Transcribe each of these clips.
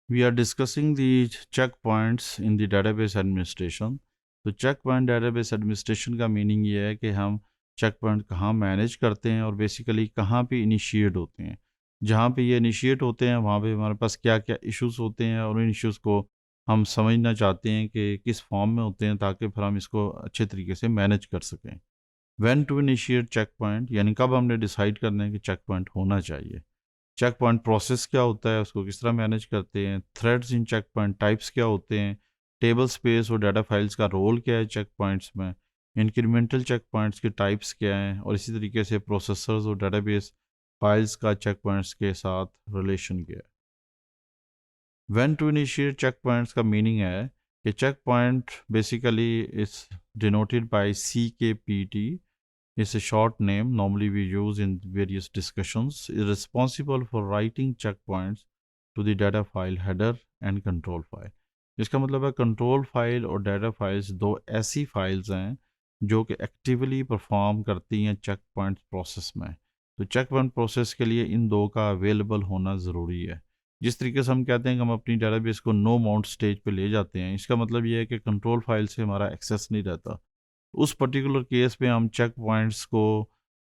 We are discussing the checkpoints in the database administration. तो check point database administration का meaning ये है कि हम चेक पॉइंट कहाँ मैनेज करते हैं और बेसिकली कहाँ पे इनिशिएट होते हैं। जहाँ पे ये इनिशिएट होते हैं वहाँ पे हमारे पास क्या क्या इश्यूज होते हैं और उन इश्यूज़ को हम समझना चाहते हैं कि किस फॉर्म में होते हैं ताकि फिर हम इसको अच्छे तरीके से मैनेज कर सकें। When to initiate checkpoint यानी कब हमने डिसाइड करना है कि चेक पॉइंट होना चाहिए। चेक पॉइंट प्रोसेस क्या होता है, उसको किस तरह मैनेज करते हैं, threads in checkpoint types क्या होते हैं, टेबल स्पेस और डाटा फाइल्स का रोल क्या है चेक पॉइंट्स में, इंक्रीमेंटल चेक पॉइंट्स के टाइप्स क्या हैं और इसी तरीके से प्रोसेसर्स और डाटाबेस फाइल्स का चेक पॉइंट्स के साथ रिलेशन क्या है। When to initiate checkpoints का मीनिंग है कि checkpoint basically is denoted by CKPT. Is a short name normally we use in various discussions, is responsible for writing checkpoints to the data file header and control file. इसका मतलब है control file और data files दो ऐसी files हैं जो कि actively perform करती हैं चेक पॉइंट प्रोसेस में। तो चेक पॉइंट प्रोसेस के लिए इन दो का अवेलेबल होना ज़रूरी है। जिस तरीके से हम कहते हैं कि हम अपनी डाटाबेस को नो माउंट स्टेज पे ले जाते हैं, इसका मतलब ये है कि कंट्रोल फाइल से हमारा एक्सेस नहीं रहता। उस पर्टिकुलर केस में हम चेक पॉइंट्स को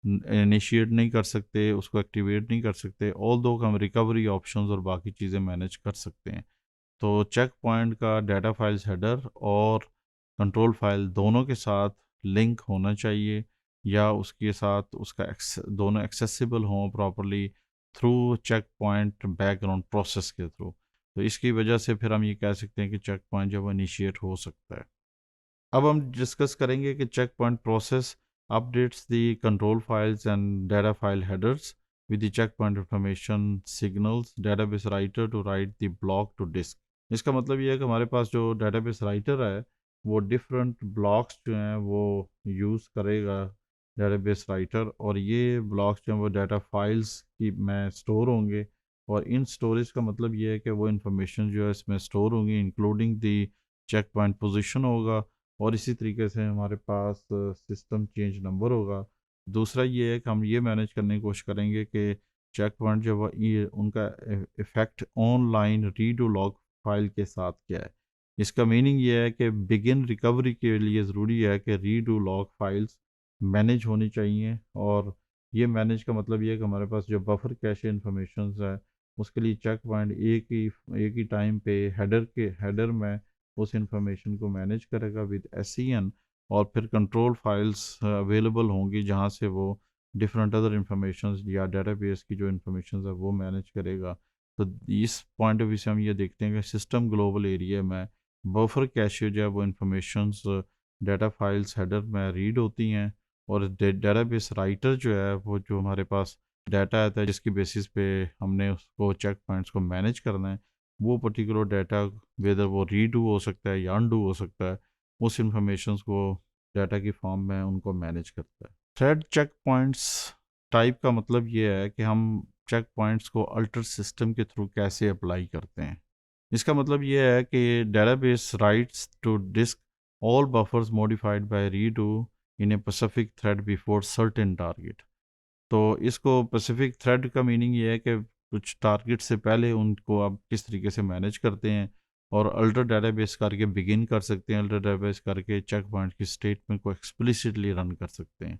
इनिशिएट नहीं कर सकते, उसको एक्टिवेट नहीं कर सकते, ऑल दो हम रिकवरी ऑप्शंस और बाकी चीज़ें मैनेज कर सकते हैं। तो चेक पॉइंट का डाटा फाइल्स हेडर और कंट्रोल फाइल दोनों के साथ लिंक होना चाहिए या उसके साथ उसका दोनों एक्सेसिबल हों properly through checkpoint background process के थ्रू। तो इसकी वजह से फिर हम ये कह सकते हैं कि चेक पॉइंट जब इनिशिएट हो सकता है। अब हम डिस्कस करेंगे कि checkpoint process updates the control files and data file headers with the checkpoint information signals database writer to write the block to disk. इसका मतलब ये है कि हमारे पास जो database writer है वो डिफरेंट ब्लॉक्स जो हैं वो यूज़ करेगा database writer, और ये ब्लॉक्स जो हैं वो डाटा फाइल्स की में स्टोर होंगे। और इन स्टोरेज का मतलब ये है कि वो इन्फॉर्मेशन जो है इसमें स्टोर होंगी including the checkpoint position होगा, और इसी तरीके से हमारे पास सिस्टम चेंज नंबर होगा। दूसरा ये है कि हम ये मैनेज करने की कोशिश करेंगे कि चेक पॉइंट जो ये उनका effect online redo log file के साथ क्या है। इसका मीनिंग ये है कि बिगिन रिकवरी के लिए ज़रूरी है कि रीडू लॉग फाइल्स मैनेज होनी चाहिए, और ये मैनेज का मतलब ये है कि हमारे पास जो बफर कैशे इंफॉर्मेशन है उसके लिए चेक पॉइंट एक ही टाइम पे हेडर में उस इंफॉर्मेशन को मैनेज करेगा विद SCN, और फिर कंट्रोल फाइल्स अवेलेबल होंगी जहाँ से वो डिफरेंट अदर इंफॉर्मेशन या डेटाबेस की जो इंफॉर्मेशन है वो मैनेज करेगा। तो इस पॉइंट ऑफ व्यू से हम ये देखते हैं कि सिस्टम ग्लोबल एरिया में बफर कैशे जो है वो इंफॉर्मेशन डाटा फाइल्स हेडर में रीड होती हैं, और डेटाबेस राइटर जो है वो जो हमारे पास डाटा आता है जिसकी बेसिस पे हमने उसको चेक पॉइंट्स को मैनेज करना है, वो पर्टिकुलर डाटा वेदर वो रीडू हो सकता है या अनडू हो सकता है, उस इंफॉर्मेशन को डाटा की फॉर्म में उनको मैनेज करता है। थ्रेड चेक पॉइंट्स टाइप का मतलब ये है कि हम चेक पॉइंट्स को अल्टर सिस्टम के थ्रू कैसे अप्लाई करते हैं। इसका मतलब ये है कि database writes to disk all buffers modified by redo in a pacific thread before certain target. तो इसको पैसिफिक थ्रेड का मीनिंग ये है कि कुछ टारगेट से पहले उनको आप किस तरीके से मैनेज करते हैं, और अल्टर डेटाबेस करके बिगिन कर सकते हैं, अल्टर डेटाबेस करके चेक पॉइंट की स्टेटमेंट को एक्सप्लिसिटली रन कर सकते हैं।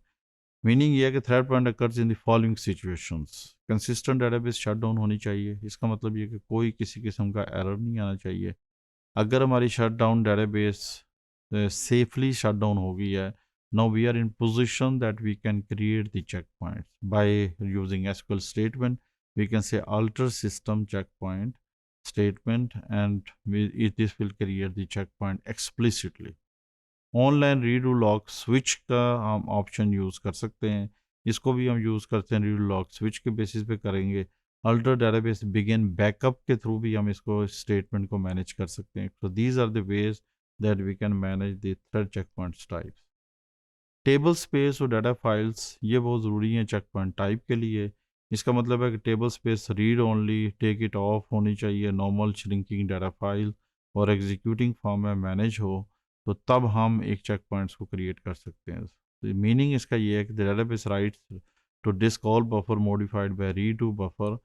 मीनिंग ये है कि thread point occurs in the following situations. Consistent database shut down होनी चाहिए। इसका मतलब ये है कि कोई किसी किस्म का एरर नहीं आना चाहिए। अगर हमारी shut down database safely shut down हो गई है, now we are in position that we can create the checkpoints by using SQL statement. We can say alter system checkpoint statement, and this will create the checkpoint explicitly. Online redo lock switch का हम option use कर सकते हैं। इसको भी हम use करते हैं, रीडू लॉक स्विच के बेसिस पे करेंगे। अल्टर डेटाबेस बिगिन बैकअप के थ्रू भी हम इसको स्टेटमेंट को मैनेज कर सकते हैं। तो these are the ways that we can manage the thread checkpoints types. Table space और डाटा फाइल्स ये बहुत ज़रूरी हैं चेक पॉइंट टाइप के लिए। इसका मतलब है कि table space read only, take it off होनी चाहिए, नॉर्मल श्रिंकिंग डाटा फाइल और एग्जीक्यूटिंग फॉर्म में मैनेज हो, तो तब हम एक चेक पॉइंट्स को क्रिएट कर सकते हैं। तो मीनिंग इसका ये है कि the database writes to disk all buffer modified by redo buffer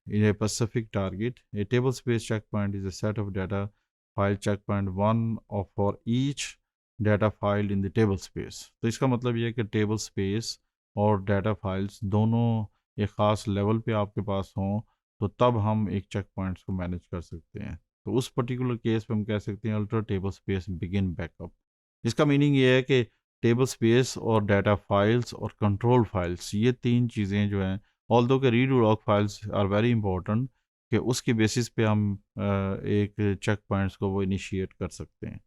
in a specific target. A table space checkpoint is a set of data file checkpoint, one of for each data file in the table space. तो इसका मतलब ये है कि table space और data files दोनों एक ख़ास लेवल पे आपके पास हों तो तब हम एक चेक पॉइंट्स को मैनेज कर सकते हैं। तो उस पर्टिकुलर केस पे हम कह सकते हैं ultra table space begin backup. इसका मीनिंग ये है कि टेबल स्पेस और डाटा फाइल्स और कंट्रोल फाइल्स ये तीन चीज़ें जो हैं, ऑल्दो के read log files are very important, कि उसकी बेसिस पे हम एक चेक पॉइंट्स को वो इनिशिएट कर सकते हैं।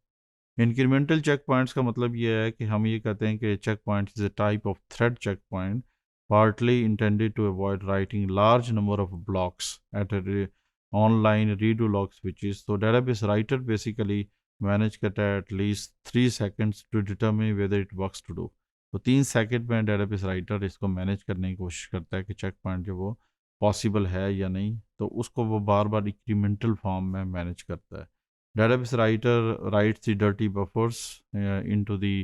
इंक्रीमेंटल चेक पॉइंट्स का मतलब ये है कि हम ये कहते हैं कि checkpoint is a type of thread checkpoint partly intended to avoid writing large number of blocks at a online redo log switches. So database writer basically manage करता है at least 3 seconds to determine whether it works to do. तो 3 second में database writer इसको manage करने की कोशिश करता है कि चेक पॉइंट जो वो पॉसिबल है या नहीं, तो उसको वो बार बार इंक्रीमेंटल फॉर्म में मैनेज करता है। database writer writes the dirty buffers into the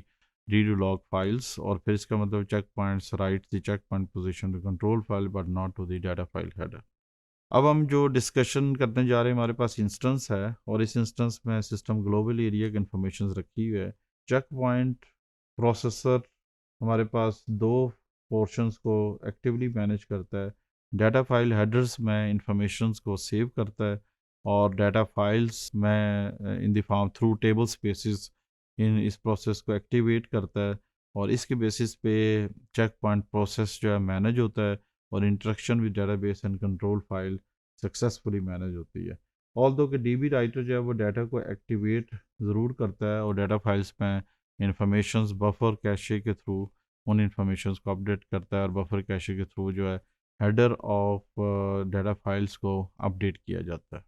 redo log files, और फिर इसका मतलब checkpoints write the checkpoint position to control file but not to the data file header. अब हम जो डिस्कशन करने जा रहे हैं, हमारे पास इंस्टेंस है और इस इंस्टेंस में सिस्टम ग्लोबल एरिया की इंफॉर्मेशन रखी हुई है। चेक पॉइंट प्रोसेसर हमारे पास दो पोर्शंस को एक्टिवली मैनेज करता है। डाटा फाइल हेडर्स में इंफॉर्मेशन को सेव करता है और डाटा फाइल्स में in the form through table spaces इन इस प्रोसेस को एक्टिवेट करता है, और इसके बेसिस पे चेक पॉइंट प्रोसेस जो है मैनेज होता है और interaction with database and control file successfully manage होती है। ऑल्दो कि डीबी राइटर जो है वो डाटा को एक्टिवेट ज़रूर करता है और डाटा फाइल्स में इंफॉर्मेशंस बफर कैशे के थ्रू उन इंफॉर्मेशंस को अपडेट करता है और बफर कैशे के थ्रू जो है हेडर ऑफ डाटा फाइल्स को अपडेट किया जाता है।